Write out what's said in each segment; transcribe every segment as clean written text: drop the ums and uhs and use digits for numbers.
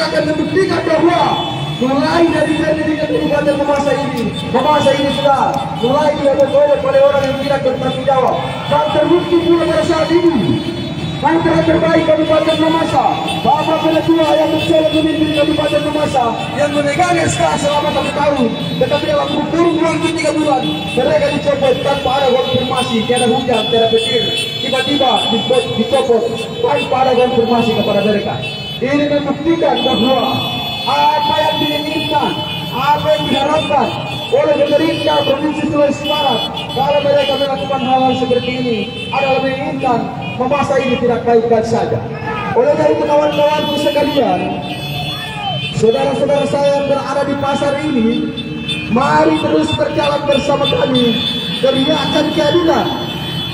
akan membuktikan bahwa mulai dari Kabupaten Mamasa ini sudah mulai diobok-obok oleh orang yang tidak bertanggung jawab, dan terbukti pula pada saat ini antara terbaik Kabupaten Mamasa, Bapak Ketua yang mencoba memimpin Kabupaten Mamasa yang memegang SK selama 1 tahun, tetapi dalam kurun waktu 3 bulan mereka dicopot tanpa ada konfirmasi, tiada hujan, tiada petir, tiba-tiba dicopot tanpa ada konfirmasi kepada mereka. Ini membuktikan bahwa apa yang diinginkan, apa yang diharapkan oleh pemerintah Provinsi Sulawesi Barat kalau mereka melakukan hal-hal seperti ini adalah menginginkan Mamasa ini tidak baik-baik saja. Oleh karena itu kawan-kawanku sekalian, saudara-saudara saya yang berada di pasar ini, mari terus berjalan bersama kami, teriakkan keadilan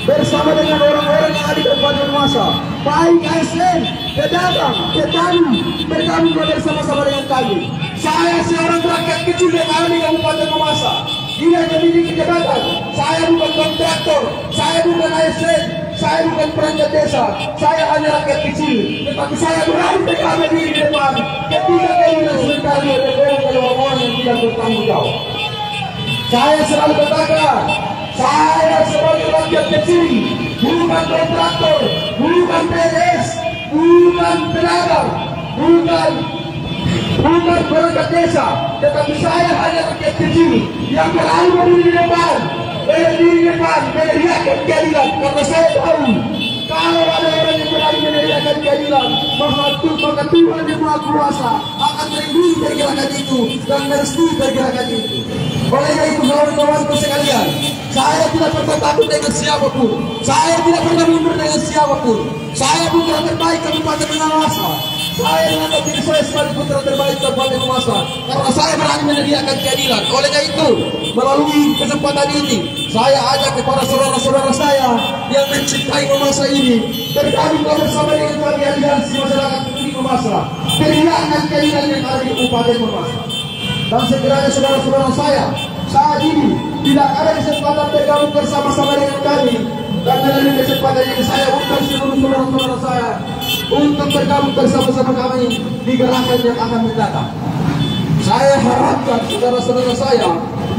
bersama dengan orang-orang yang ada di Kabupaten Mamasa, baik ASN, pedagang, petani, bergabung bersama-sama dengan kami. Saya seorang rakyat kecil yang ada di Kabupaten Mamasa, tidak memiliki jabatan, saya bukan kontraktor, saya bukan ASN, saya bukan perangkat desa, saya hanya rakyat kecil, tetapi saya berani berkata di depan ketika keinginan sebentar oleh orang yang tidak bertanggung jawab. Saya selalu katakan, saya sebagai rakyat kecil, bukan kontraktor, bukan PNS, bukan pedagang, bukan perangkat desa, tetapi saya hanya rakyat kecil yang berani berdiri di depan, meneriakan keadilan, karena saya tahu kalau ada orang yang berani meneriakan keadilan, maka Tuhan yang Maha Kuasa akan melindungi pergerakan itu dan merestui pergerakan itu. Oleh karena itu kawan-kawanku sekalian, saya tidak pernah takut dengan siapapun, saya tidak pernah mundur dengan siapapun. Saya putra terbaik Kabupaten Mamasa. Saya menganggap diri saya sebagai putra terbaik Kabupaten Mamasa karena saya berani meneriakan keadilan. Oleh karena itu, melalui kesempatan ini, saya ajak kepada saudara-saudara saya yang mencintai Mamasa ini bergabung bersama dengan kami aliansi masyarakat peduli Mamasa, teriakan keadilan yang ada di Kabupaten Mamasa. Dan sekiranya saudara-saudara saya saat ini tidak ada kesempatan bergabung bersama-sama dengan kami, dan melalui kesempatan ini saya undang seluruh saudara-saudara saya untuk bergabung bersama-sama kami di gerakan yang akan mendatang. Saya harapkan saudara-saudara saya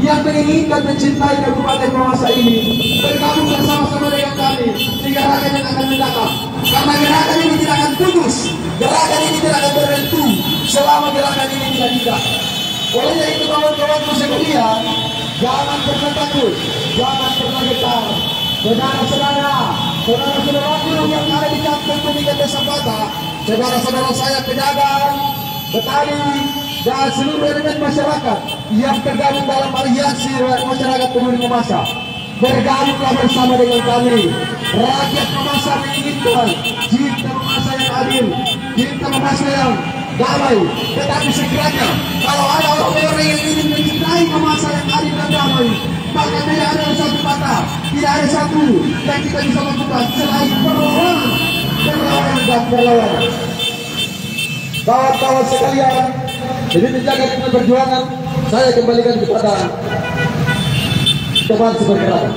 yang menginginkan mencintai Kabupaten Mamasa ini bergabung bersama-sama dengan kami di gerakan yang akan mendatang, karena gerakan ini tidak akan putus, gerakan ini tidak akan berhenti selama gerakan ini tidak digerak. Oleh itu kawan-kawanku sekalian, jangan pernah takut, jangan pernah getar. Saudara-saudaraku yang ada di kampung Pendidikan Desa Bata, saudara-saudara saya pedagang, petani, dan seluruh elemen masyarakat yang tergabung dalam aliansi masyarakat peduli Mamasa, bergabunglah bersama dengan kami. Rakyat Mamasa menginginkan cinta Mamasa yang adil, cinta Mamasa yang damai. Tetapi sekiranya kalau ada orang-orang yang ingin mencintai Mamasa yang adil dan damai, maka tidak ada satu kata, tidak ada satu yang kita bisa lakukan selain perlawanan dan perlawanan. Kawan-kawan sekalian, jadi menjaga dengan perjuangan, saya kembalikan kepada teman sebergerak.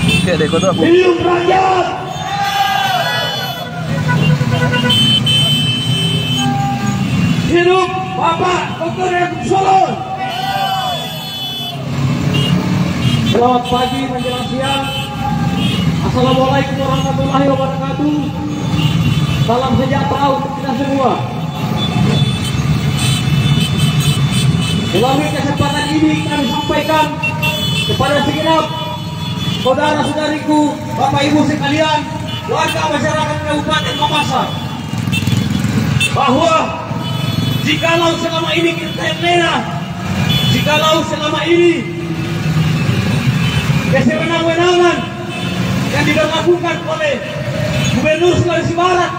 Oke, deh, kau tahu. Hidup rakyat. Hidup Bapak Dr. M. Solon. Selamat pagi menjelang siang. Assalamualaikum warahmatullahi wabarakatuh. Salam sejahtera untuk kita semua. Melalui kesempatan ini kami sampaikan kepada segenap saudara-saudariku, Bapak Ibu sekalian, warga masyarakat Kabupaten Mamasa, bahwa jikalau selama ini kita lena, jikalau selama ini kesewenang-wenangan yang dilakukan oleh Gubernur Sulawesi Barat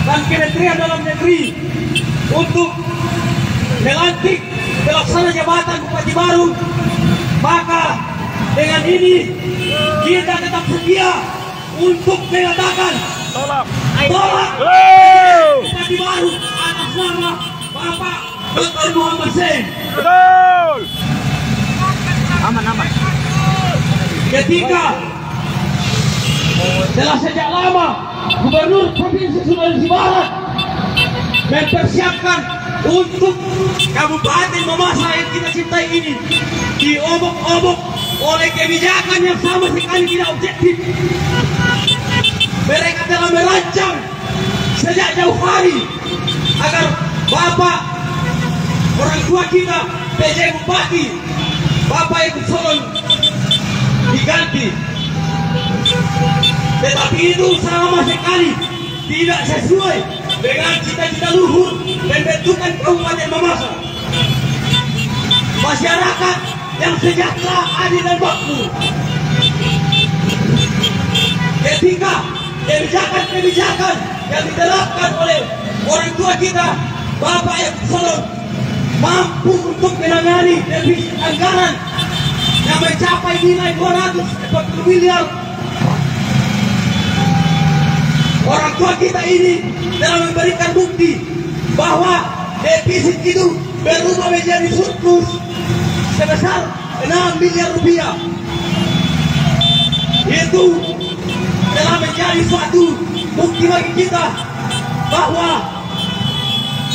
dan Kementerian Dalam Negeri untuk melantik pelaksana jabatan Bupati baru, maka dengan ini kita tetap setia untuk mengatakan tolak Bupati baru atas nama Bapak Dr. Muhammad Sen. Betul. Aman. Ketika Telah sejak lama Gubernur Provinsi Sulawesi Barat mempersiapkan untuk Kabupaten Mamasa yang kita cintai ini diobok-obok oleh kebijakan yang sama sekali tidak objektif. Mereka telah merancang sejak jauh hari agar Bapak orang tua kita PJ Bupati Bapak Ibu Solon diganti, tetapi itu sama sekali tidak sesuai dengan cita-cita luhur pembentukan Kabupaten Mamasa. Masyarakat yang sejahtera, adil dan makmur. Ketika kebijakan-kebijakan yang diterapkan oleh orang tua kita Bapak Ibu Solon mampu untuk menangani defisit anggaran yang mencapai nilai 240 miliar. Orang tua kita ini telah memberikan bukti bahwa defisit itu berubah menjadi surplus sebesar 6 miliar rupiah. Itu telah menjadi suatu bukti bagi kita bahwa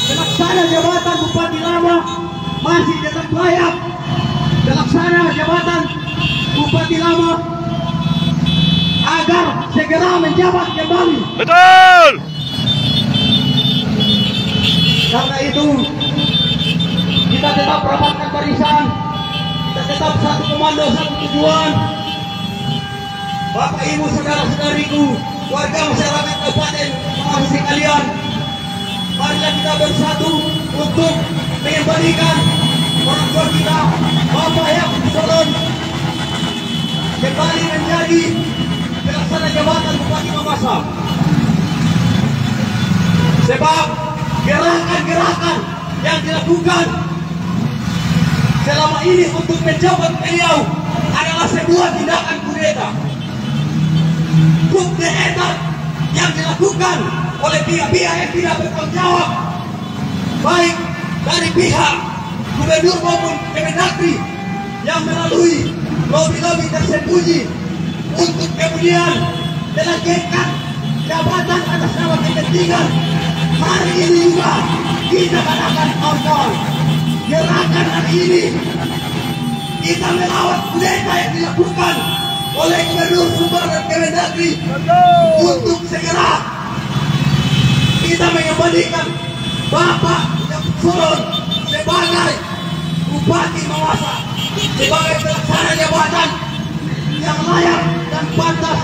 pelaksana jabatan Bupati Lama masih tetap layak. Pelaksana jabatan Bupati Lama agar segera menjabat kembali. Betul. Karena itu kita tetap rapatkan barisan, kita tetap satu komando, satu tujuan. Bapak Ibu saudara-saudariku, warga masyarakat Kabupaten Mamasa sekalian, marilah kita bersatu untuk mengembalikan orang tua kita Bapak Ibu Solon kembali menjadi pelaksana jabatan Bupati Mamasa. Sebab gerakan-gerakan yang dilakukan selama ini untuk menjabat beliau adalah sebuah tindakan kudeta. Kudeta yang dilakukan oleh pihak-pihak yang tidak bertanggung jawab, baik dari pihak Gubernur maupun Kemendagri yang melalui lobi-lobi tersembunyi untuk kemudian melanjutkan jabatan atas nama kepentingan. Hari ini juga kita katakan kawan-kawan, gerakan hari ini kita melawan kudeta yang dilakukan oleh Gubernur Sumbar dan Kemendagri untuk segera kita mengembalikan Bapak Ibu Solon sebagai Bupati Mamasa, sebagai pelaksana jabatan yang layak dan pantas,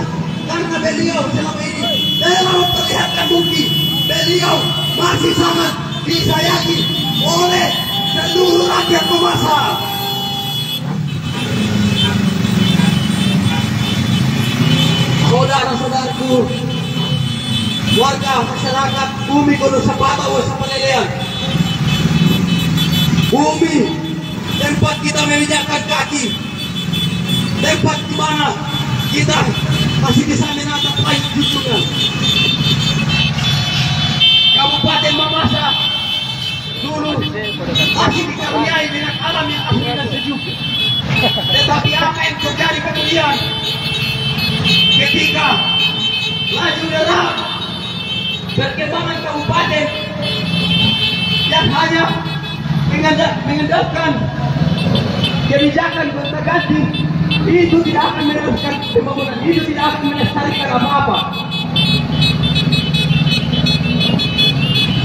karena beliau selama ini telah memperlihatkan bukti beliau masih sangat disayangi oleh seluruh rakyat Mamasa. Saudara-saudaraku, warga masyarakat Bumi Gunung Sapata Sapalelean, bumi tempat kita menginjakkan kaki, tempat di mana kita masih bisa menatap air junjungan. Kabupaten Mamasa dulu masih dikaruniai dengan alam yang asli dan sejuk. Tetapi apa yang terjadi kemudian ketika laju derap perkembangan kabupaten yang hanya mengandalkan kebijakan gonta-ganti, itu tidak akan meneruskan pembangunan, itu tidak akan melestarikan apa-apa.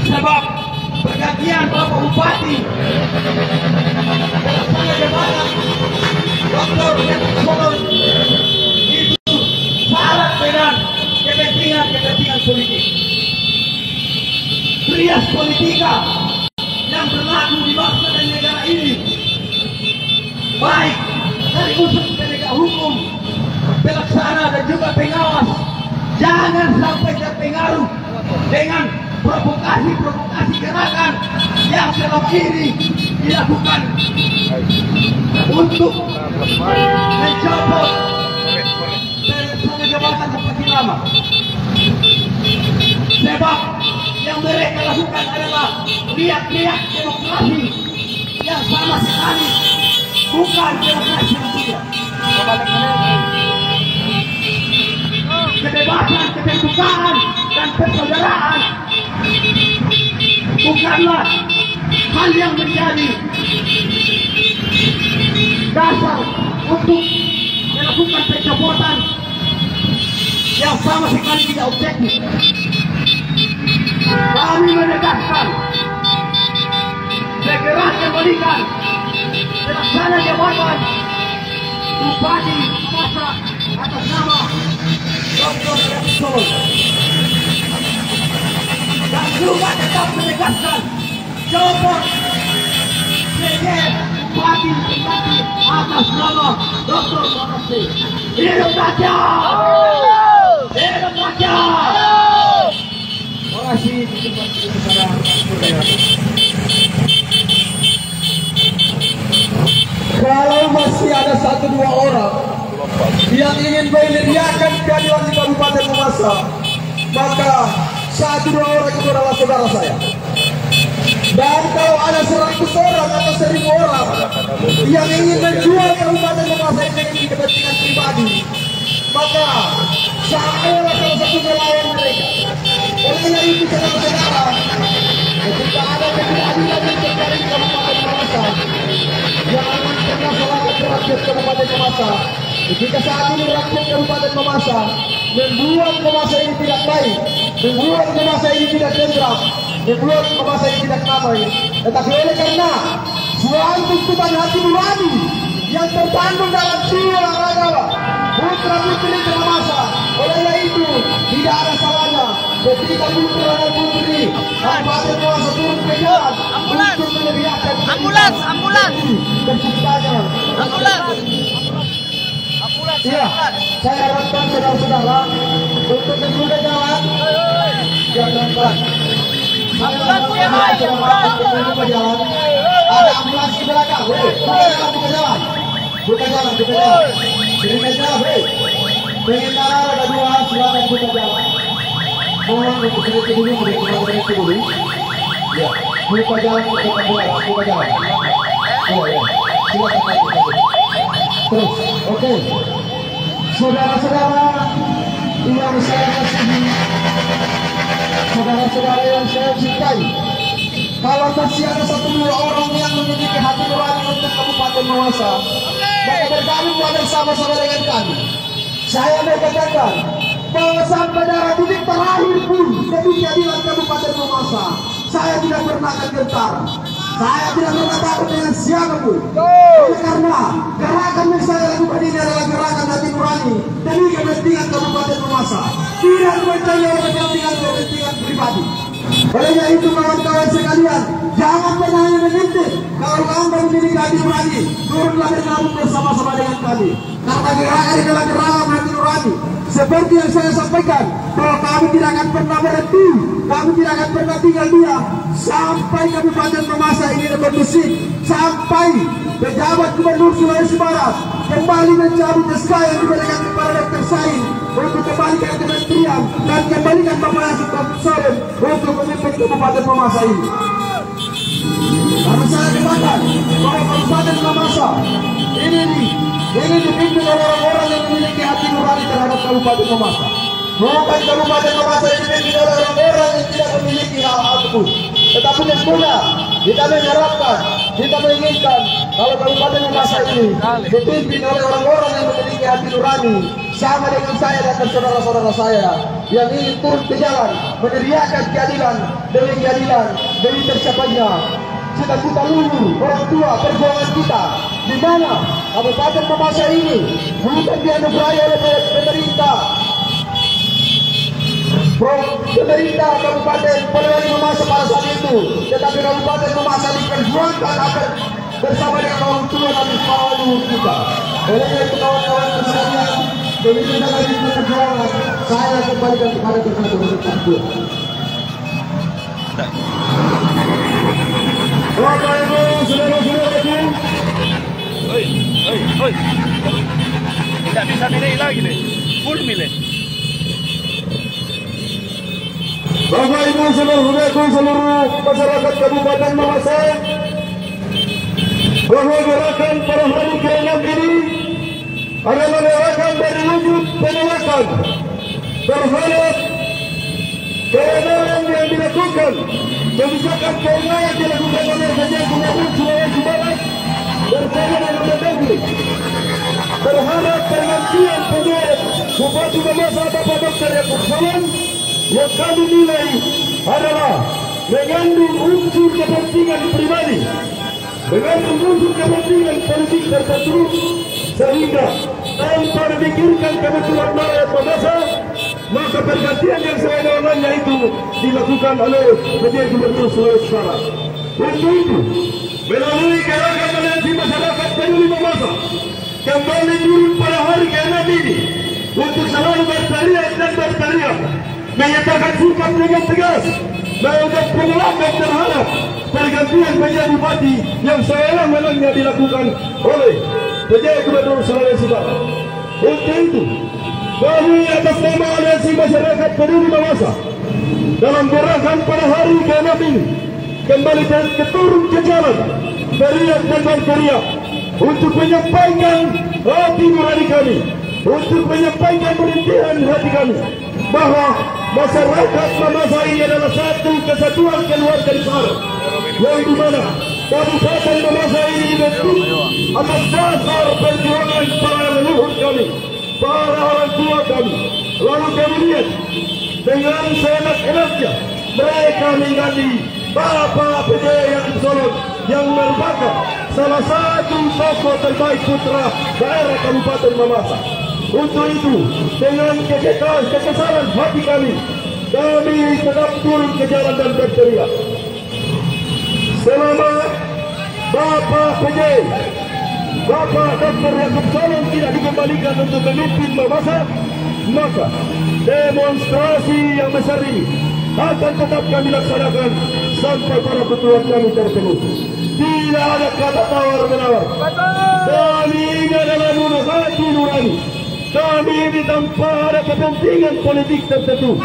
Sebab pergantian Bapak Bupati pelaksana jabatan Dr. Ibu Solon itu syarat dengan kepentingan politik. Trias politika yang berlaku di bangsa dan negara ini, baik dari unsur penegak hukum, pelaksana dan juga pengawas, jangan sampai terpengaruh dengan provokasi gerakan yang selama ini dilakukan untuk mencopot pelaksana jabatan Bupati Lama. Sebab yang mereka lakukan adalah riak-riak demokrasi yang sama sekali bukan demokrasi yang sudah. kebebasan, keterbukaan, dan persaudaraan bukanlah hal yang menjadi dasar untuk melakukan pencopotan yang sama sekali tidak objektif. Kami menegaskan segera kembalikan pelaksana jabatan Bupati Mamasa atas nama Dr. Repsol, dan juga tetap menegaskan copot PJ Bupati atas nama Dr. Mamasa. Hidup rakyat! Hidup rakyat! Terima kasih kepada kalau masih ada 1-2 orang yang ingin meneriakan keadilan di Kabupaten Mamasa, maka 1-2 orang itu adalah saudara saya. Dan kalau ada 100 orang atau 1000 orang yang ingin menjual Kabupaten Mamasa ini dengan kepentingan pribadi, maka saya adalah salah satu relawan mereka. Oleh itu saudara-saudara, ketika ada ketidakadilan yang terjadi di Kabupaten Mamasa, jangan pernah salahkan rakyat Kabupaten Mamasa. Ketika saat ini rakyat Kabupaten Mamasa membuat Mamasa ini tidak baik, membuat Mamasa ini tidak tentram, membuat Mamasa ini tidak damai, tetapi oleh karena suatu tuntutan hati nurani yang terkandung dalam jiwa raga putra putri Mamasa, oleh itu tidak ada salahnya ketika putra dan putri Kabupaten Mamasa turun ke jalan untuk meneriakan Ambulans. terciptanya iya, saya harapkan saudara-saudara untuk menjaga jalan jangan pelan. Ada ambulans di belakang, buka jalan. Pengendara ada 2, silakan buka jalan. Mohon untuk berhenti dulu, ya, buka jalan untuk ambulans, buka jalan. Silakan. Terus, oke. Saudara-saudara yang saya kasihi, saudara-saudara yang saya cintai, kalau masih ada 1-2 orang yang memiliki hati nurani untuk Kabupaten Mamasa, maka bergabunglah bersama-sama dengan kami. Saya mau katakan bahwa sampai darah titik terakhir pun demi keadilan Kabupaten Mamasa, saya tidak pernah akan gentar. Saya tidak pernah takut dengan siapapun. Oleh karena gerakan yang saya lakukan ini adalah gerakan hati nurani demi kepentingan Kabupaten Mamasa, tidak mencari kepentingan pribadi. Oleh itu kawan-kawan sekalian, jangan pernah mengintip. Kalau Anda memiliki hati nurani, turunlah bergabung bersama-sama dengan kami. Karena gerakan adalah gerakan hati nurani. Seperti yang saya sampaikan, bahwa kami tidak akan pernah berhenti, kami tidak akan pernah tinggal diam sampai Kabupaten Mamasa ini kondusif, sampai pejabat Gubernur Sulawesi Barat kembali mencabut SK yang diberikan kepada Dr. Sain untuk kembalikan kementerian dan kembalikan Bapak Yasir Solem untuk memimpin Kabupaten Mamasa ini. Karena saya katakan bahwa Kabupaten Mamasa ini dipimpin oleh orang-orang yang memiliki hati nurani terhadap Kabupaten Mamasa. Bukan Kabupaten Mamasa ini dipimpin oleh orang-orang yang tidak memiliki hal apapun. Tetapi tentunya kita mengharapkan, kita menginginkan kalau Kabupaten Mamasa ini dipimpin oleh orang-orang yang memiliki hati nurani sama dengan saya dan saudara-saudara saya yang ingin turun ke jalan meneriakan keadilan demi tercapainya cita-cita luhur orang tua perjuangan kita, di mana Kabupaten Mamasa ini bukan dianugerahi oleh pemerintah Kabupaten Polewali Mamasa pada saat itu, tetapi Kabupaten Mamasa diperjuangkan agar bersama dengan orang tua dan para luhur kita. Oleh itu kawan-kawan sekalian, demi kita lagi perjuangan, saya kembalikan kepada tersebut. Bapak Ibu, saudara-saudaraku, Oi. Tidak bisa milih lagi nih. Full milih. Bapak Ibu, saudara-saudaraku, seluruh masyarakat Kabupaten Mamasa, bahwa gerakan pada hari ke-6 ini adalah gerakan dari wujud penolakan berharap keadaan yang dilakukan, kebijakan keuangan yang dilakukan oleh Raja Gubernur Sulawesi Barat bersama dengan Mendagri, berharap pergantian penjabat Bupati Mamasa Bapak Dr. Yaakob Salam yang kami nilai adalah mengandung unsur kepentingan pribadi, mengandung unsur kepentingan politik tertentu, sehingga tanpa memikirkan kebutuhan rakyat Mamasa, maka pergantian yang sewenang-wenangnya itu dilakukan oleh Raja Gubernur Sulawesi Barat. Untuk itu, melalui gerakan aliansi masyarakat peduli Mamasa, kembali turun pada hari ke-6 ini untuk selalu berteriak dan berteriak, menyatakan sikap dengan tegas, mengajak penolakan terhadap pergantian penjabat bupati yang sewenang-wenangnya dilakukan oleh Raja Gubernur Sulawesi Barat. Untuk itu, kami atas nama aliansi masyarakat peduli Mamasa dalam gerakan pada hari ke-6 ini kembali turun ke jalan, teriak dan berteriak untuk menyampaikan hati nurani kami, untuk menyampaikan perintihan hati kami bahwa masyarakat Mamasa ini adalah satu kesatuan keluarga besar yang dimana Kabupaten Mamasa ini dibentuk atas dasar perjuangan para leluhur kami, para orang tua kami. Lalu kemudian dengan seenak-enaknya mereka mengganti Bapak PJ yang Solon yang merupakan salah satu tokoh terbaik putra daerah Kabupaten Mamasa. Untuk itu, dengan kekesalan hati kami tetap turun ke jalan dan berteriak. Selama Bapak PJ, Bapak Dr. Yaakob Salam tidak dikembalikan untuk memimpin Mamasa, maka demonstrasi yang besar ini akan tetap kami laksanakan sampai para petugas kami terpenuhi. Tidak ada kata tawar-menawar. Kami ini adalah hati nurani. Kami ini tanpa ada kepentingan politik tertentu.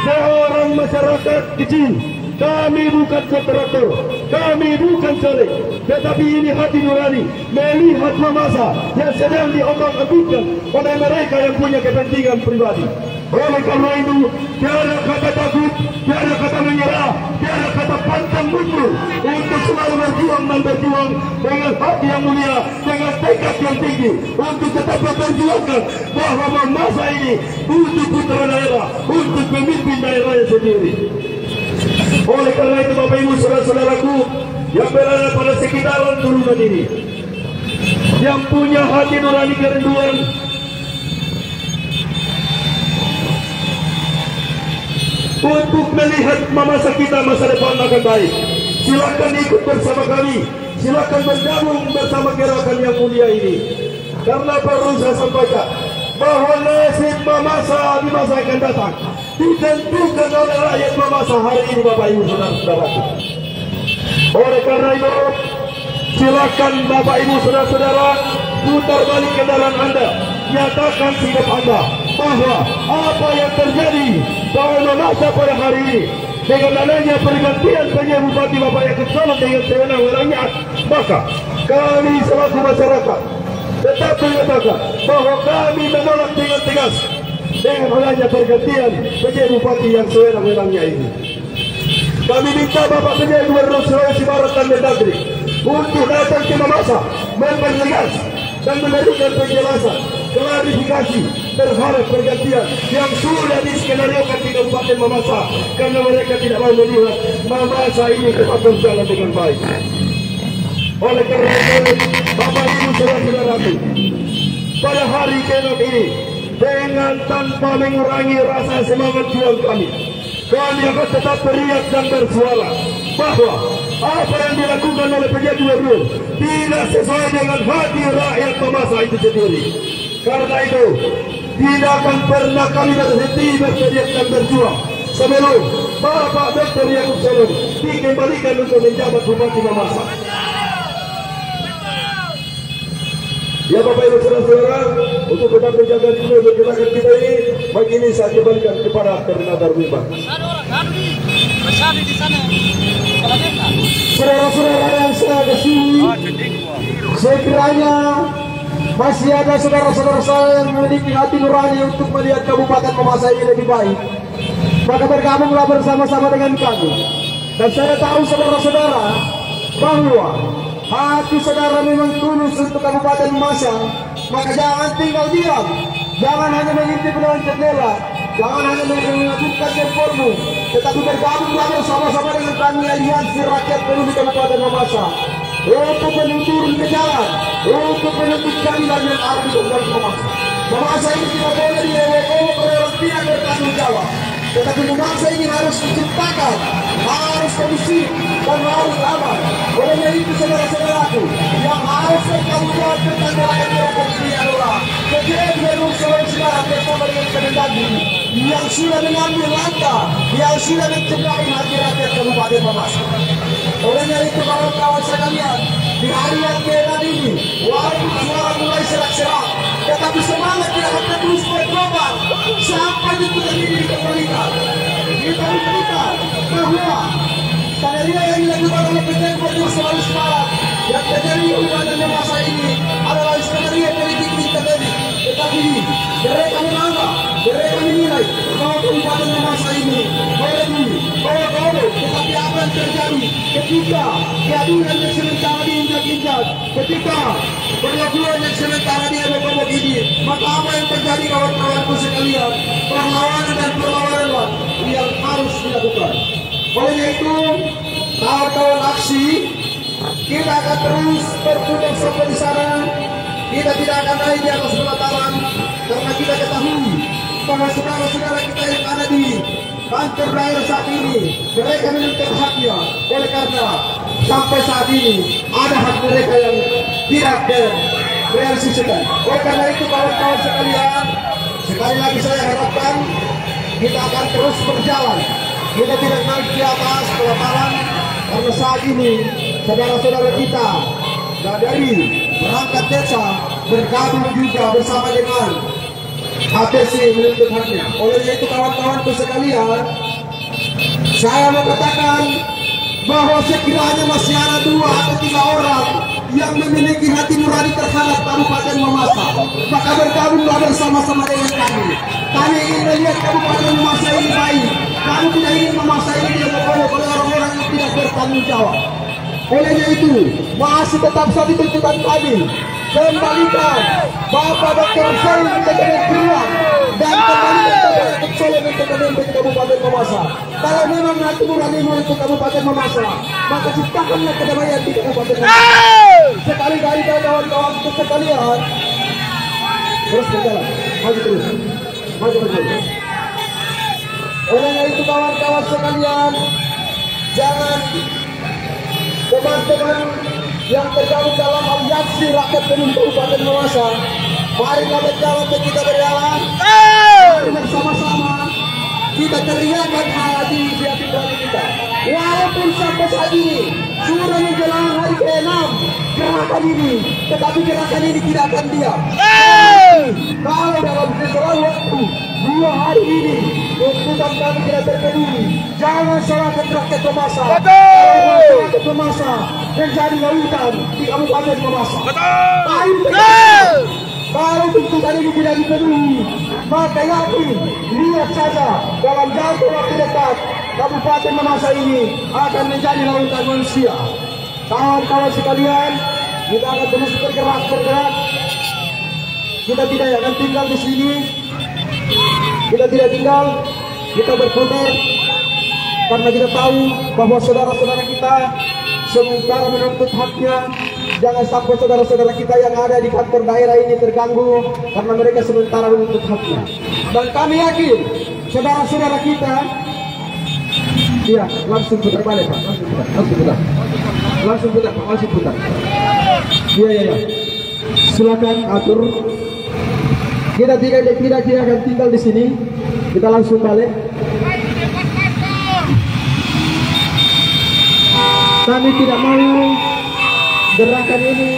Seorang masyarakat kecil. Kami bukan kontraktor, kami bukan caleg, tetapi ini hati nurani melihat Mamasa yang sedang diombang-ambingkan oleh mereka yang punya kepentingan pribadi. Oleh karena itu, tiada kata takut, tiada kata menyerah, tiada kata pantang mundur untuk selalu berjuang dan berjuang dengan hati yang mulia, dengan tekad yang tinggi untuk tetap memperjuangkan bahwa Mamasa ini untuk putra daerah, untuk pemimpin daerahnya sendiri. Oleh karena itu Bapak Ibu saudara-saudaraku yang berada pada sekitaran turunan ini, yang punya hati nurani kerinduan untuk melihat Mamasa kita masa depan akan baik, silakan ikut bersama kami, silakan bergabung bersama gerakan yang mulia ini. Karena perlu saya sampaikan bahwa nasib Mamasa di masa akan datang ditentukan oleh rakyat Mamasa hari ini, Bapak Ibu saudara-saudaraku. Oleh karena itu, silakan Bapak Ibu saudara-saudara putar balik kendaraan Anda, nyatakan sikap Anda bahwa apa yang terjadi pada Mamasa pada hari ini dengan adanya pergantian penjabat bupati Bapak Yaakob Salam dengan sewenang-wenangnya, maka kami selaku masyarakat tetap menyatakan bahwa kami menolak dengan tegas dengan adanya pergantian penjabat bupati yang sewenang-wenangnya ini. Kami minta Bapak PJ Gubernur Sulawesi Barat dan Mendagri untuk datang ke Mamasa, mempertegas dan memberikan penjelasan, klarifikasi terhadap pergantian yang sudah diskenariokan di Kabupaten Mamasa, karena mereka tidak mau melihat Mamasa ini tetap berjalan dengan baik. Oleh karena itu, Bapak Ibu saudara-saudaraku, pada hari ke-6 ini, dengan tanpa mengurangi rasa semangat juang kami akan tetap teriak dan bersuara bahwa apa yang dilakukan oleh penjabat gubernur tidak sesuai dengan hati rakyat Mamasa itu sendiri. Karena itu, tidak akan pernah kami berhenti berteriak dan berjuang sebelum Bapak Dr. Yaakob Salam dikembalikan untuk menjabat Bupati Mamasa. Ya Bapak Ibu saudara-saudara, untuk tetap menjaga dulu gerakan kita ini, baik ini saya kembalikan kepada Koordinator Wimar. Saudara-saudara yang saya kasihi, sekiranya masih ada saudara-saudara saya yang memiliki hati nurani untuk melihat Kabupaten Mamasa ini lebih baik, maka bergabunglah bersama-sama dengan kami. Dan saya tahu saudara-saudara bahwa hati saudara memang tulus untuk Kabupaten Mamasa, maka jangan tinggal diam, jangan hanya mengintip lewat jendela, jangan hanya mengagumkan jempolmu, tetapi bergabunglah bersama-sama dengan kami aliansi rakyat peduli Kabupaten Mamasa untuk menuturun ke jalan, untuk menuntut keadilan yang ada di Kabupaten Mamasa. Mamasa ini tidak boleh diewek-ewek oleh orang tidak bertanggung jawab, tetapi Mamasa ini harus diciptakan, harus kondusif dan harus aman. Oleh itu saudara-saudaraku, yang harus bertanggung jawab tentang rakyat ini adalah kejadian Sulawesi Barat bersama dengan Kemendagri yang sudah mengambil langkah, yang sudah mencederai hati rakyat Kabupaten Mamasa. Oleh itu kawan-kawan sekalian, di hari yang keadaan ini, walaupun suara mulai serak-serak, tetapi semangat kita akan terus berkobar sampai tuntutan ini dikembalikan. Kita buktikan bahwa penerimaan yang dilakukan oleh PT Sulawesi Barat yang terjadi di Kabupaten Mamasa ini adalah skenario politik terjadi. Tetapi mereka menganggap, mereka menilai bahwa Kabupaten Mamasa ini boleh, tetapi apa yang terjadi ketika keadilan yang sementara diinjak-injak, ketika perlakuan yang sementara diobok-obok ini, maka apa yang terjadi kawan-kawanku sekalian, perlawanan dan perlawanan yang harus dilakukan. Oleh itu, kawan-kawan aksi, kita akan terus berputar sampai di sana. Kita tidak akan naik di atas pelataran karena kita ketahui bahwa saudara-saudara kita yang ada di kantor daerah saat ini mereka menuntut haknya. Oleh karena sampai saat ini ada hak mereka yang tidak direalisasikan. Oleh karena itu kawan-kawan sekalian, sekali lagi saya harapkan kita akan terus berjalan. Kita tidak naik di atas pelataran karena saat ini saudara-saudara kita dari perangkat desa bergabung juga bersama dengan HPC menuntut haknya. Oleh itu kawan-kawanku sekalian, saya mau katakan bahwa sekiranya masih ada 2 atau 3 orang yang memiliki hati nurani terhadap Kabupaten Mamasa, maka bergabunglah bersama-sama dengan kami. Kami ingin melihat Kabupaten Mamasa ini baik. Kami tidak ingin Mamasa ini dilakukan oleh orang-orang yang tidak bertanggung jawab. Olehnya itu, masih tetap satu tuntutan kami, kembalikan Bapak Dr. Salim untuk kementerian dan kembalikan Dr. Salim untuk memimpin Kabupaten Mamasa. Kalau memang hati nuranimu untuk Kabupaten Mamasa, maka ciptakanlah kedamaian di Kabupaten Mamasa. Sekali-kali kawan-kawan untuk sekalian, terus berjalan, maju terus, maju terus. Olehnya itu kawan-kawan sekalian, jangan teman-teman yang tergabung dalam aliansi rakyat peduli Kabupaten Mamasa, mari berjalan dan kita berjalan, mari bersama-sama kita teriakkan hati di hati kita. Walaupun sampai saat ini sudah menjelang hari ke-6 gerakan ini, tetapi gerakan ini tidak akan diam. Kalau dalam sesuatu waktu 2 hari ini tuntutan kami tidak terpenuhi, jangan salahkan rakyat Mamasa. Rakyat Mamasa menjadi lautan di Kabupaten Mamasa. Kalau tuntutan ini tidak dipenuhi, maka yakin, lihat saja dalam jangka waktu dekat Kabupaten Mamasa ini akan menjadi lautan manusia. Kawan-kawan sekalian, kita akan terus bergerak. Kita tidak akan tinggal di sini. Kita tidak tinggal, kita berputar karena kita tahu bahwa saudara-saudara kita sementara menuntut haknya. Jangan sampai saudara-saudara kita yang ada di kantor daerah ini terganggu karena mereka sementara menuntut haknya. Dan kami yakin saudara-saudara kita, iya, langsung putar balik Pak, langsung putar. Iya. Silakan atur. Kita tidak akan tinggal di sini. Kita langsung balik. Kami tidak mau gerakan ini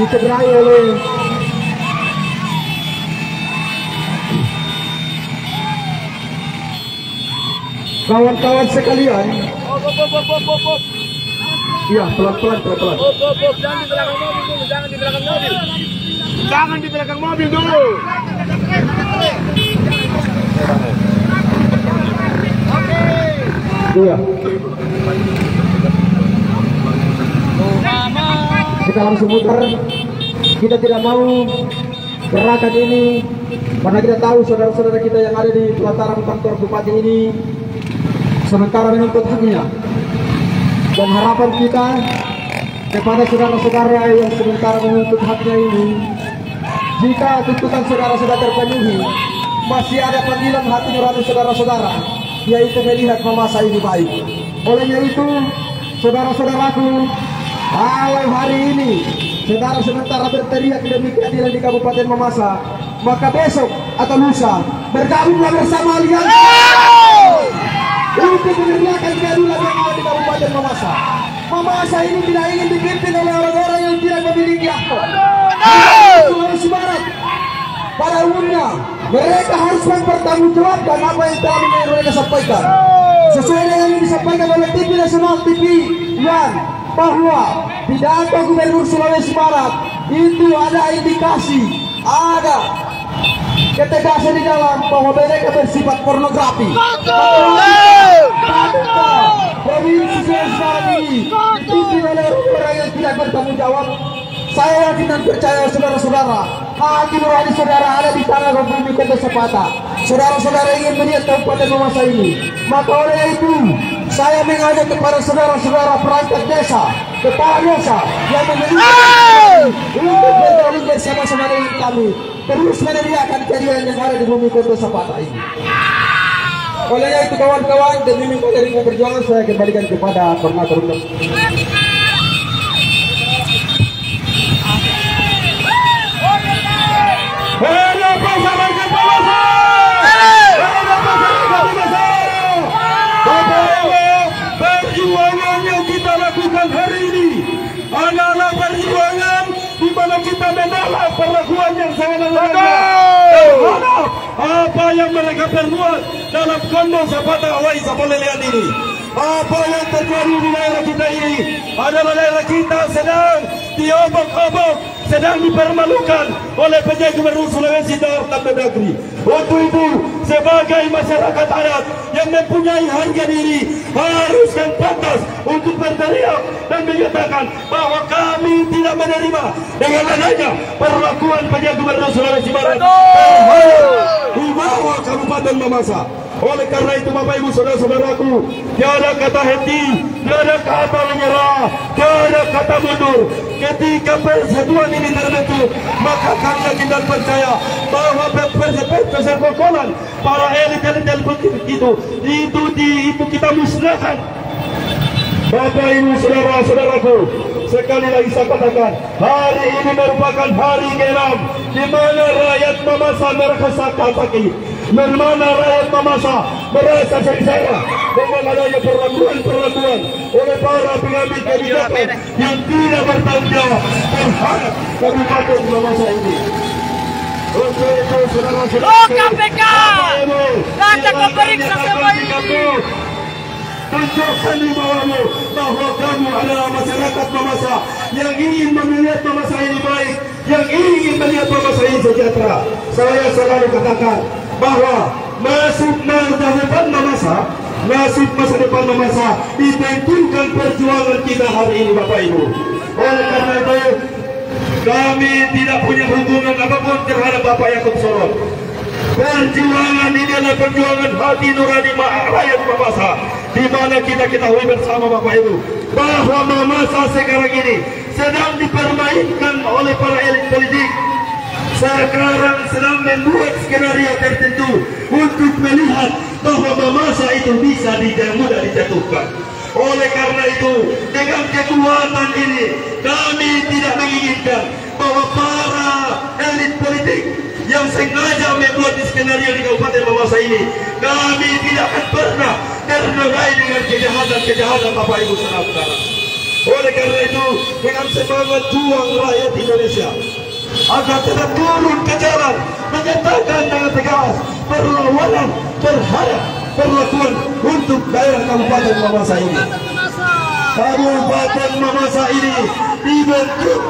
dicederai oleh kawan-kawan sekalian. Iya, pelan-pelan. Jangan di belakang mobil. Jangan di belakang mobil dulu. Iya. Kita langsung muter. Kita tidak mau gerakan ini karena kita tahu saudara-saudara kita yang ada di pelataran kantor bupati ini sementara menuntut haknya. Dan harapan kita kepada saudara-saudara yang sementara menuntut haknya ini, jika tuntutan saudara sudah terpenuhi, masih ada panggilan hati nurani saudara-saudara, yaitu melihat masa ini baik. Olehnya itu, saudara-saudaraku, kalau hari ini saudara sementara berteriak demi keadilan di Kabupaten Mamasa, maka besok atau lusa bergabunglah bersama aliansi untuk mengerjakan keadilan yang ada di Kabupaten Mamasa. Mamasa ini tidak ingin dipimpin oleh orang-orang yang tidak memiliki akal. Sulawesi Barat pada umumnya mereka harus mempertanggungjawabkan apa yang telah mereka sampaikan sesuai dengan yang disampaikan oleh TV Nasional TV One, bahwa pidato Gubernur Sulawesi Barat itu ada indikasi, ada ketegasan di dalam bahwa mereka bersifat pornografi. Provinsi Sulawesi Barat ini dipimpin oleh orang yang tidak bertanggung jawab. Saya yakin dan percaya saudara-saudara, hati nurani saudara ada di tanah dan bumi Kota Sepata. Saudara-saudara ingin melihat Kabupaten Mamasa ini, maka oleh itu saya mengajak kepada saudara-saudara perangkat desa, kepala desa yang memiliki untuk bergabung bersama-sama dengan kami terus meneriakan keadilan yang ada di bumi Kota Sepata ini. Olehnya itu kawan-kawan, demi mengkaji perjuangan saya kembalikan kepada koordinator. Perjuangan yang kita lakukan hari ini adalah perjuangan di mana kita menolak perlakuan yang sewenang-wenang terhadap apa yang mereka perbuat dalam Kondom Sepata Hawaii Sapolelean ini. Apa yang terjadi di daerah kita ini adalah daerah kita sedang diobok-obok, sedang dipermalukan oleh PJ Gubernur Sulawesi dan Mendagri. Untuk itu, sebagai masyarakat adat yang mempunyai harga diri, harus dan pantas untuk berteriak dan menyatakan bahwa kami tidak menerima dengan adanya perlakuan PJ Gubernur Sulawesi Barat di bawah Kabupaten Mamasa. Oleh karena itu Bapak Ibu Saudara-saudaraku, tiada kata henti, tiada kata menyerah, tiada kata mundur. Ketika persatuan ini terbentuk, maka kami yakin dan percaya bahwa persekongkolan para elit-elit itu kita musnahkan. Bapak Ibu Saudara-saudaraku, sekali lagi saya katakan, hari ini merupakan hari ke-6 di mana rakyat Mamasa merasa sakit, di mana rakyat Mamasa merasa sengsara dengan adanya perlakuan oleh para pengambil kebijakan yang tidak bertanggung jawab terhadap Kabupaten Mamasa ini. Untuk itu saudara-saudara, KPK datang memeriksa semua ini. tunjukkan di bawahmu bahwa kamu adalah masyarakat Mamasa yang ingin melihat Mamasa ini baik, yang ingin melihat Mamasa ini sejahtera. Saya selalu katakan bahwa nasib masa depan Mamasa ditentukan perjuangan kita hari ini, Bapak Ibu. Oleh karena itu, kami tidak punya hubungan apapun terhadap Bapak Yaakob Sorot. Perjuangan ini adalah perjuangan hati nurani rakyat Mamasa, di mana kita ketahui bersama Bapak Ibu bahwa Mamasa sekarang ini sedang dipermainkan oleh para elit politik. Sekarang sedang membuat skenario tertentu untuk melihat bahwa Mamasa itu bisa mudah dijatuhkan. Oleh karena itu, dengan kekuatan ini kami tidak menginginkan bahwa para elit politik yang sengaja membuat skenario di Kabupaten Mamasa ini, kami tidak akan pernah ternorai dengan kejahatan Bapak Ibu saudara-saudara. Oleh karena itu, dengan semangat juang rakyat Indonesia agar tetap turun ke jalan menyatakan dengan tegas perlawanan terhadap perlakuan untuk daerah Kabupaten Mamasa ini. Kabupaten Mamasa ini dibentuk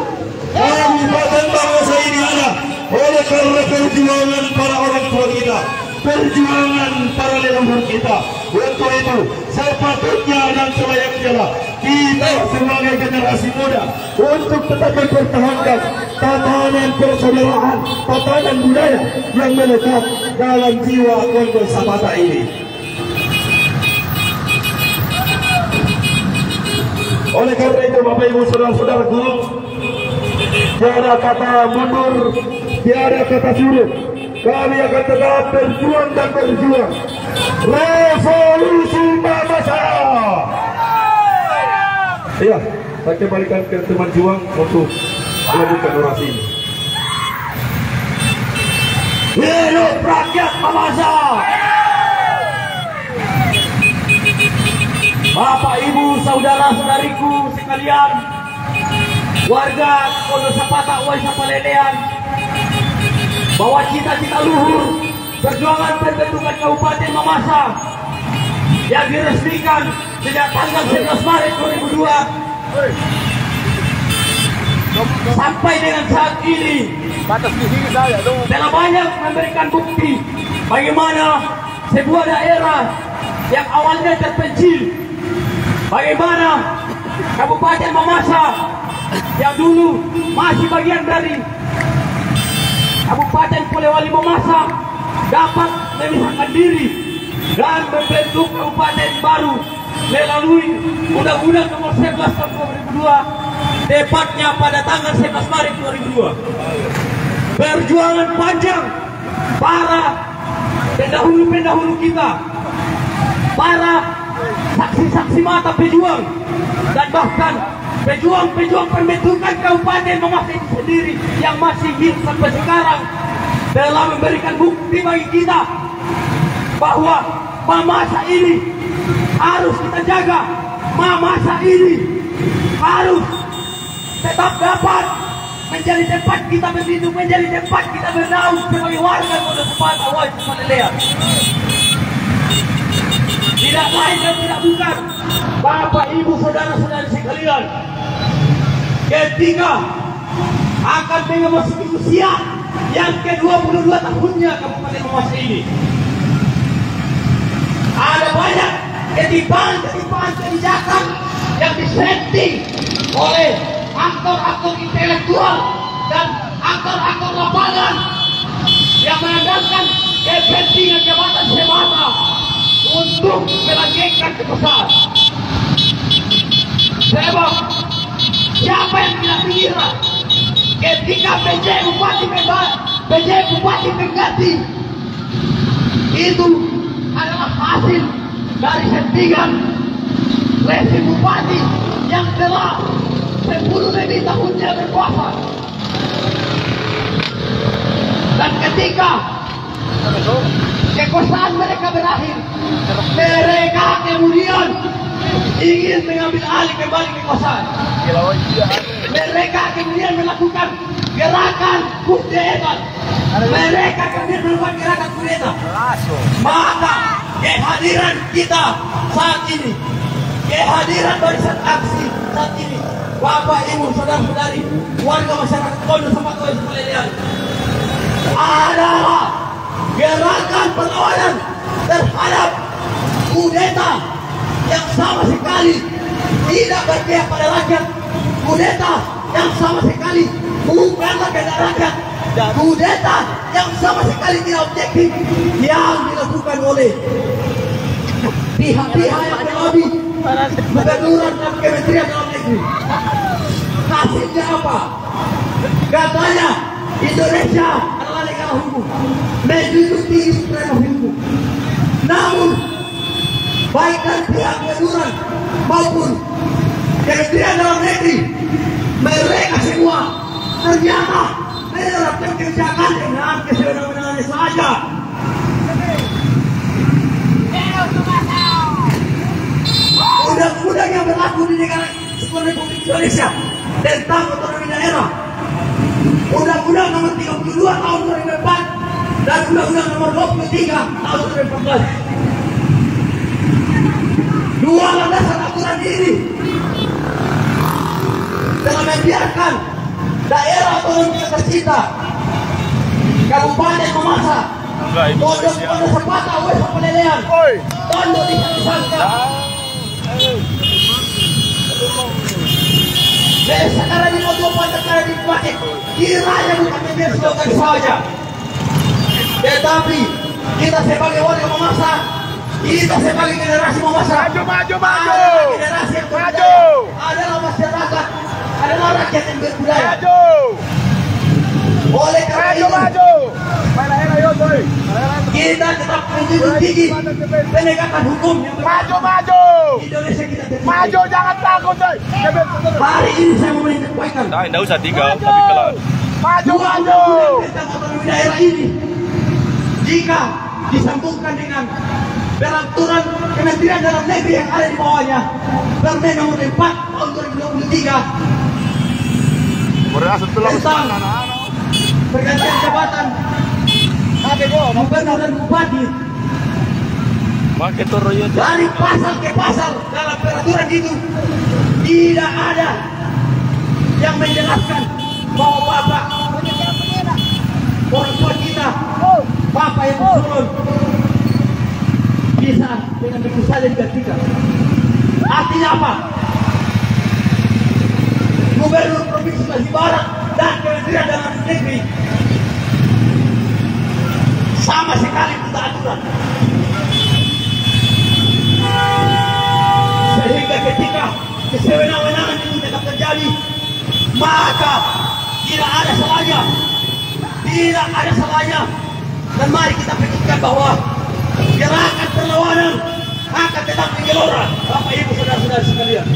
Kabupaten bangsa ini ada oleh karena perjuangan para orang tua kita, perjuangan para leluhur kita. Untuk itu sepatutnya dan selayaknya kita sebagai generasi muda untuk tetap mempertahankan tatanan persaudaraan, tatanan budaya yang melekat dalam jiwa Kondor Sapata ini. Oleh karena itu Bapak Ibu Saudara-saudaraku, tiada kata mundur, tiada kata surut. Kami akan tetap berjuang dan berjuang. Revolusi Mamasa. Iya, saya kembalikan ke teman juang untuk melanjutkan orasi ini. Hidup rakyat Mamasa. Bapak, Ibu, saudara-saudariku sekalian, warga Kondor Sapata, Uwais Sapalelean, bahwa cita-cita luhur perjuangan pembentukan Kabupaten Mamasa yang diresmikan sejak tanggal 11 Maret 2002 sampai dengan saat ini telah banyak memberikan bukti bagaimana sebuah daerah yang awalnya terpencil, bagaimana Kabupaten Mamasa yang dulu masih bagian dari Kabupaten Polewali Mamasa dapat memisahkan diri dan membentuk kabupaten baru melalui Undang-Undang Nomor 11 Tahun 2002, tepatnya pada tanggal 11 Maret 2002. Perjuangan panjang para pendahulu-pendahulu kita, para saksi-saksi mata pejuang, dan bahkan pejuang-pejuang pembentukan Kabupaten Mamasa itu sendiri yang masih hidup sampai sekarang telah memberikan bukti bagi kita bahwa Mamasa ini harus kita jaga. Mamasa ini harus tetap dapat menjadi tempat kita berhidup, menjadi tempat kita bernaung sebagai warga Kondor Sapata, Uwais Sapalelean. Tidak lain dan tidak bukan, Bapak, Ibu, saudara-saudari sekalian, ketika akan memasuki usia yang ke-22 tahunnya Kabupaten Mamasa ini, ada banyak ketimpangan kebijakan yang disetting oleh aktor-aktor intelektual dan aktor-aktor lapangan yang mengandalkan kepentingan jabatan semata untuk melanggengkan kekuasaan. Sebab siapa yang tidak mengira ketika PJ Bupati pengganti itu adalah hasil dari settingan rezim bupati yang telah 10 lebih tahunnya berkuasa. Dan ketika kekuasaan mereka berakhir, mereka kemudian ingin mengambil alih kembali kekuasaan. Mereka kemudian melakukan gerakan kudeta. Mereka kemudian melakukan gerakan kudeta. Maka kehadiran kita saat ini, kehadiran barisan aksi saat ini, Bapak, Ibu, saudara-saudari, warga masyarakat Kondor Sapata, Uwais Sapalelean, adalah gerakan perlawanan terhadap kudeta yang sama sekali tidak berpihak pada rakyat, kudeta yang sama sekali bukanlah kehendak rakyat, kudeta yang sama sekali tidak objektif yang dilakukan oleh pihak-pihak yang berlobby, gubernuran dan Kementerian Dalam Negeri. Hasilnya apa? Katanya Indonesia adalah negara hukum, menjunjung tinggi suprema hukum. Namun baik dari pihak gubernuran maupun Kementerian Dalam Negeri, mereka semua ternyata menerapkan kebijakan dengan kesewenang-wenangannya saja. Undang-undang yang berlaku di negara Republik Indonesia tentang otonomi daerah, Undang-Undang Nomor 32 Tahun 2004 dan Undang-Undang Nomor 23 Tahun 2014. Dua landasan aturan ini telah membiarkan daerah otonomi tercinta Kabupaten Mamasa, Pondok Sepata, Wesa Pelelean, Tondo di Sangka. Sekarang ini mau dua sekarang dipakai, kiranya bukan menjadi slogan saja. Tetapi kita sebagai warga Mamasa, kita sebagai generasi Mamasa, generasi yang berbudaya adalah masyarakat, adalah rakyat yang berbudaya. Oleh karena itu, kita tetap menjunjung tinggi penegakan hukum yang Indonesia kita tercinta. Jangan takut, coy. Hari ini saya mau menyampaikan. Tidak usah tinggal, tapi pelan. Maju. Tentang otonomi daerah ini, jika disambungkan dengan peraturan Kementerian Dalam Negeri yang ada di bawahnya, Permen Nomor 4 Tahun 2023 tentang pergantian jabatan gubernur dan bupati. Dari pasal ke pasal dalam peraturan itu tidak ada yang menjelaskan bahwa bapak orang tua kita, bapak yang turun bisa dengan begitu saja digantikan. Artinya apa? Gubernur Provinsi Sulawesi Barat dan Kementerian Dalam Negeri sama sekali buta aturan. Sehingga ketika kesewenang-wenangan itu tetap terjadi, maka tidak ada salahnya, dan mari kita pikirkan bahwa gerakan perlawanan akan tetap digelora, Bapak Ibu saudara-saudara sekalian.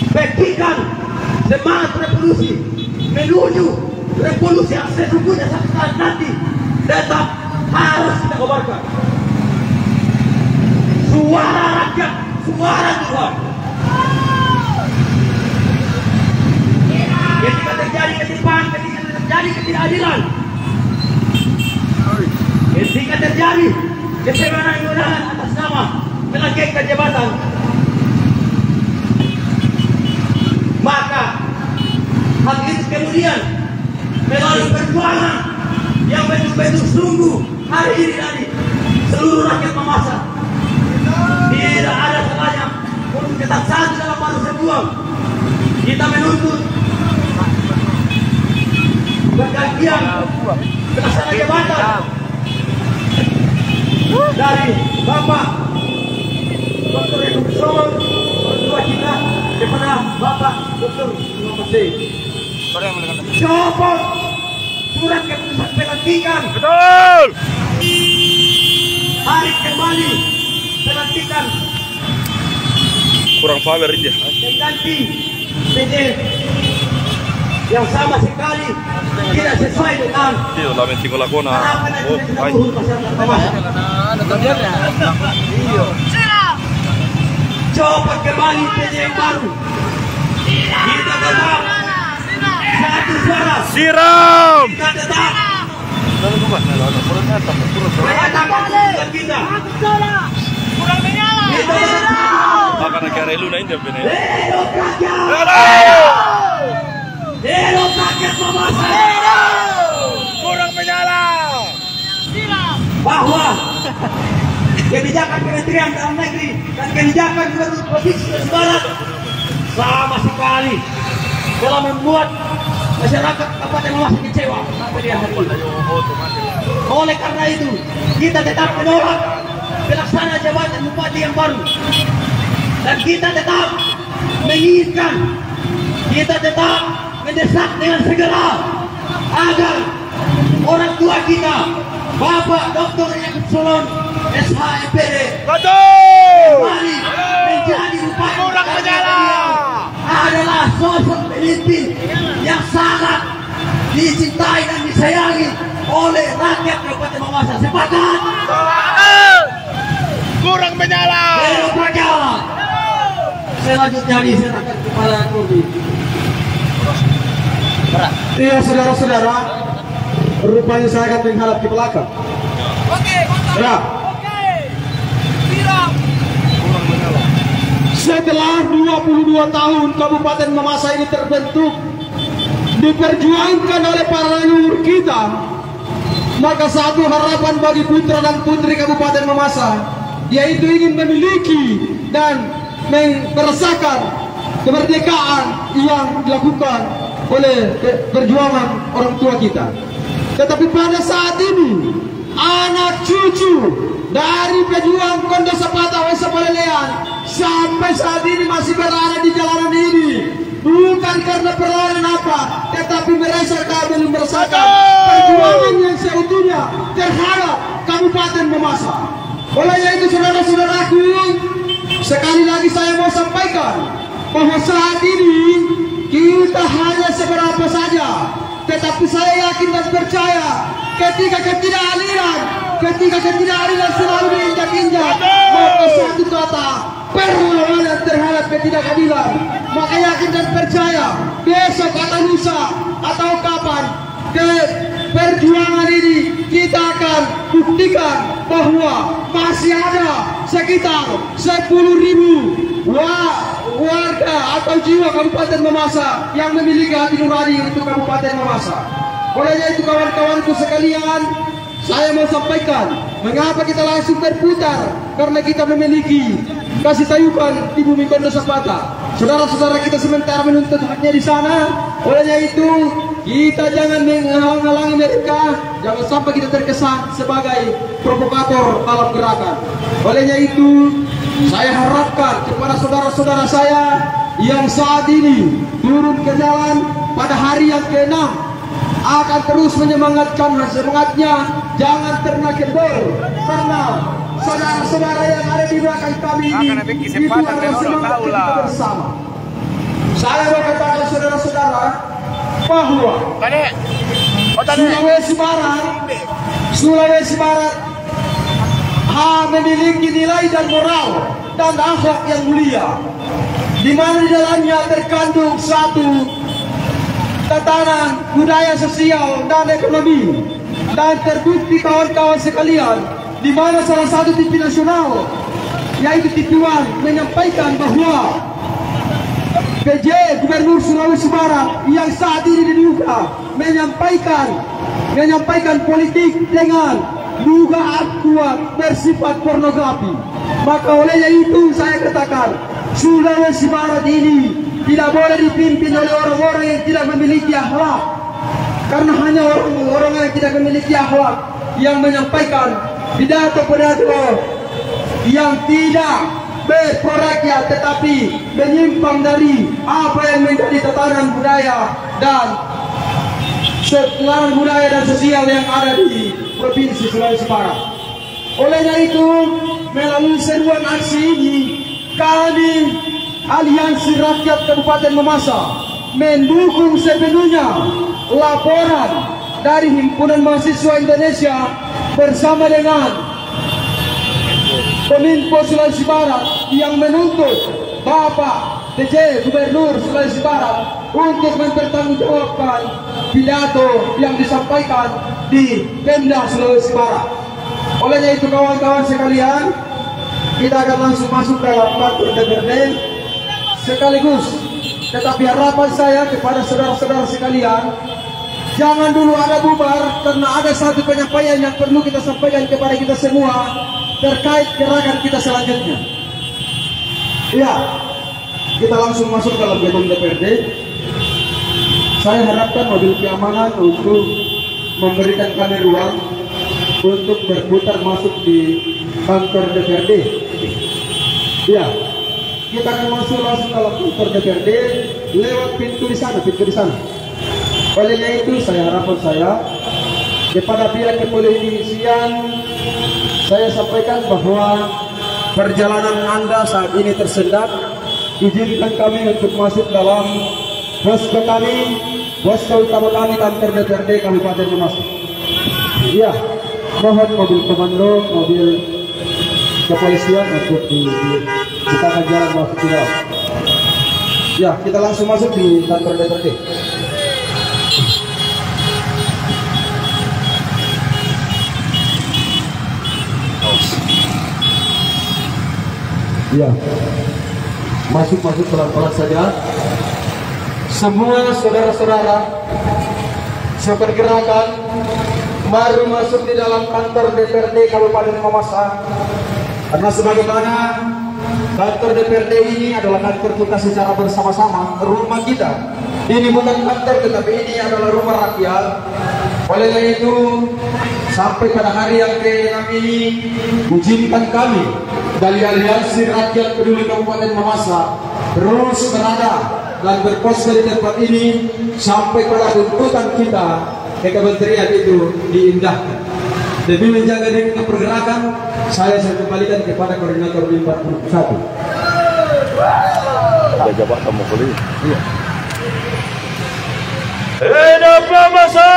Buktikan semangat revolusi menuju revolusi yang sesungguhnya saat nanti tetap harus kita kobarkan. Suara rakyat, suara Tuhan. Ketika terjadi ketimpangan, ketika terjadi ketidakadilan, ketika terjadi kesewenang-wenangan atas nama melanggengkan jabatan, maka hal itu kemudian melalui perjuangan yang betul-betul sungguh hari ini dari seluruh rakyat Mamasa, tidak ada salahnya untuk tetap satu dalam baru sebuah. Kita menuntut pergantian pelaksana jabatan dari Bapak Dr. Eko Solon, orang kita kepada Bapak Dr. Muhammad Syed. Copot surat keputusan pelantikan. Betul. Tarik kembali pelantikan. Kurang power dia. Mengganti PJ yang sama sekali tidak sesuai dengan Tio, la menti con la cona. harapan yang Oh, kita ay. butuh masyarakat Mamasa. Copot kembali PJ yang baru. Kita tetap satu suara. Siram. Kita tetap mengatakan keputusan kita. Kurang menyala. Kita tetap Akan nak kira lu na hindi bene. hidup rakyat. Hidup rakyat Mamasa. Kurang menyala. Bahwa kebijakan Kementerian Dalam Negeri dan kebijakan Gubernur Provinsi Sulawesi Barat sama sekali dalam membuat masyarakat Kabupaten Mamasa kecewa sampai di hari ini. Oleh karena itu, kita tetap menolak pelaksana jabatan bupati yang baru, dan kita tetap menginginkan, kita tetap mendesak dengan segera agar orang tua kita, Bapak Dr. Eko Solon, SHMPD, kembali menjadi bupati. Kurang menyala. Adalah sosok pemimpin yang sangat dicintai dan disayangi oleh rakyat Kabupaten Mamasa. Sepakat? Kurang menyala. Hidup rakyat. Selanjutnya diserahkan kepada Kobi. Iya saudara-saudara, rupanya saya akan menghadap ke belakang. Oke. Ya. Oke. Siram. Setelah 22 tahun Kabupaten Mamasa ini terbentuk, diperjuangkan oleh para leluhur kita, maka satu harapan bagi putra dan putri Kabupaten Mamasa, yaitu ingin memiliki dan merasakan kemerdekaan yang dilakukan oleh perjuangan orang tua kita. Tetapi pada saat ini anak cucu dari pejuang Kondo Sapata Wesa Palelean sampai saat ini masih berada di jalanan ini, bukan karena perlawanan apa, tetapi mereka belum merasakan perjuangan yang seutuhnya terhadap Kabupaten Mamasa. Oleh itu saudara-saudaraku, sekali lagi saya mau sampaikan bahwa saat ini kita hanya seberapa saja, tetapi saya yakin dan percaya ketika ketidakadilan selalu diinjak-injak, maka satu kata perlawanan terhadap ketidakadilan, maka yakin dan percaya besok atau lusa atau kapan perjuangan ini kita akan buktikan bahwa masih ada sekitar 10.000 warga atau jiwa Kabupaten Mamasa yang memiliki hati nurani untuk Kabupaten Mamasa. Olehnya itu kawan-kawanku sekalian, saya mau sampaikan mengapa kita langsung berputar, karena kita memiliki kasih tayukan di bumi Kondo Sapata. Saudara-saudara kita sementara menuntut haknya di sana. Olehnya itu kita jangan menghalang-halangi mereka, jangan sampai kita terkesan sebagai provokator dalam gerakan. Olehnya itu saya harapkan kepada saudara-saudara saya yang saat ini turun ke jalan pada hari yang ke-6 akan terus menyemangatkan semangatnya, jangan pernah kendor, karena saudara-saudara yang ada di belakang kami ini itu adalah semangat kita bersama. Saya mau katakan saudara-saudara bahwa Sulawesi Barat memiliki nilai dan moral dan akhlak yang mulia, di mana di dalamnya terkandung satu tatanan budaya sosial dan ekonomi, dan terbukti kawan-kawan sekalian, di mana salah satu TV nasional yaitu TV1 menyampaikan bahwa PJ Gubernur Sulawesi Barat yang saat ini diduga menyampaikan politik dengan dugaan kuat bersifat pornografi. Maka olehnya itu saya katakan Sulawesi Barat ini tidak boleh dipimpin oleh orang-orang yang tidak memiliki akhlak, karena hanya orang-orang yang tidak memiliki akhlak yang menyampaikan pidato-pidato yang tidak berprorakyat tetapi menyimpang dari apa yang menjadi tatanan budaya dan sosial yang ada di Provinsi Sulawesi Barat. Olehnya itu, melalui seruan aksi ini, kami Aliansi Rakyat Kabupaten Mamasa mendukung sepenuhnya laporan dari Himpunan Mahasiswa Indonesia bersama dengan Kominfo Sulawesi Barat yang menuntut Bapak PJ Gubernur Sulawesi Barat untuk mempertanggungjawabkan pidato yang disampaikan di Pemda Sulawesi Barat. Olehnya itu kawan-kawan sekalian, kita akan langsung masuk dalam kantor DPRD sekaligus. Tetapi harapan saya kepada saudara-saudara sekalian, jangan dulu ada bubar, karena ada satu penyampaian yang perlu kita sampaikan kepada kita semua terkait gerakan kita selanjutnya. Ya, kita langsung masuk dalam gedung DPRD. Saya harapkan mobil keamanan untuk memberikan kami ruang untuk berputar masuk di kantor DPRD. Ya, kita akan masuk langsung dalam kantor DPRD lewat pintu di sana, Olehnya itu harapan saya kepada pihak kepolisian, saya sampaikan bahwa perjalanan Anda saat ini tersendat. Izinkan kami untuk masuk dalam posko kami, posko utama kami, kantor DPRD Kabupaten Mamasa. Ya, mohon mobil komando, mobil kepolisian untuk kita akan jalan masuk ke dalam. Ya, kita langsung masuk di kantor DPRD. Ya, masuk pelan-pelan saja. Semua saudara-saudara sepergerakan baru masuk di dalam kantor DPRD Kabupaten Mamasa, karena sebagaimana kantor DPRD ini adalah kantor kita secara bersama-sama, rumah kita. Ini bukan kantor tetapi ini adalah rumah rakyat. Oleh karena itu, sampai pada hari yang ke-6 ini, izinkan kami dari Aliansi Rakyat Peduli Kabupaten Mamasa terus berada dan berpos di tempat ini sampai pada tuntutan kita ke kementerian itu diindahkan. Demi menjaga ritme pergerakan, saya kembalikan kepada koordinator 41. Ada jawab kamu boleh. Iya. Hidup Mamasa!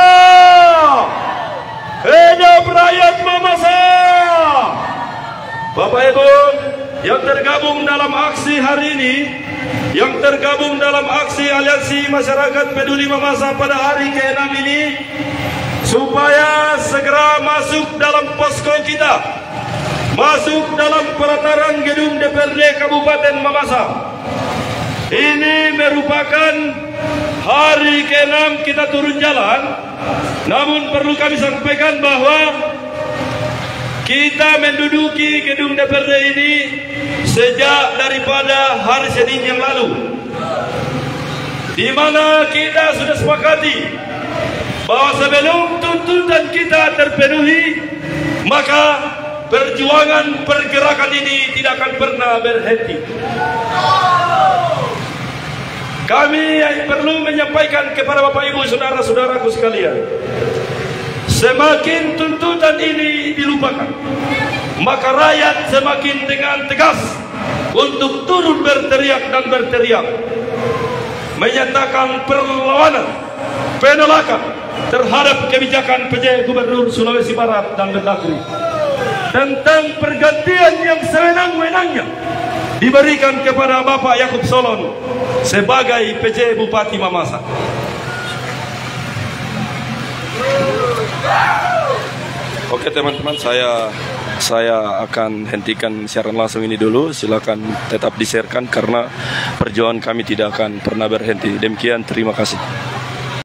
Hidup rakyat Mamasa! Bapak Ibu yang tergabung dalam aksi hari ini, yang tergabung dalam aksi Aliansi Masyarakat Peduli Mamasa pada hari ke-6 ini, supaya segera masuk dalam posko kita, masuk dalam pelataran gedung DPRD Kabupaten Mamasa. Ini merupakan hari ke-6 kita turun jalan, namun perlu kami sampaikan bahwa kita menduduki gedung DPRD ini sejak daripada hari Senin yang lalu, di mana kita sudah sepakati bahwa sebelum tuntutan kita terpenuhi, maka perjuangan pergerakan ini tidak akan pernah berhenti. Kami yang perlu menyampaikan kepada Bapak Ibu saudara-saudaraku sekalian, semakin tuntutan ini dilupakan, maka rakyat semakin dengan tegas untuk turun berteriak dan berteriak, menyatakan perlawanan, penolakan terhadap kebijakan PJ Gubernur Sulawesi Barat dan Mendagri tentang pergantian yang sewenang-wenangnya diberikan kepada Bapak Yakub Solon sebagai PJ Bupati Mamasa. Oke teman-teman, saya akan hentikan siaran langsung ini dulu. Silakan tetap di-share-kan karena perjuangan kami tidak akan pernah berhenti. Demikian, terima kasih.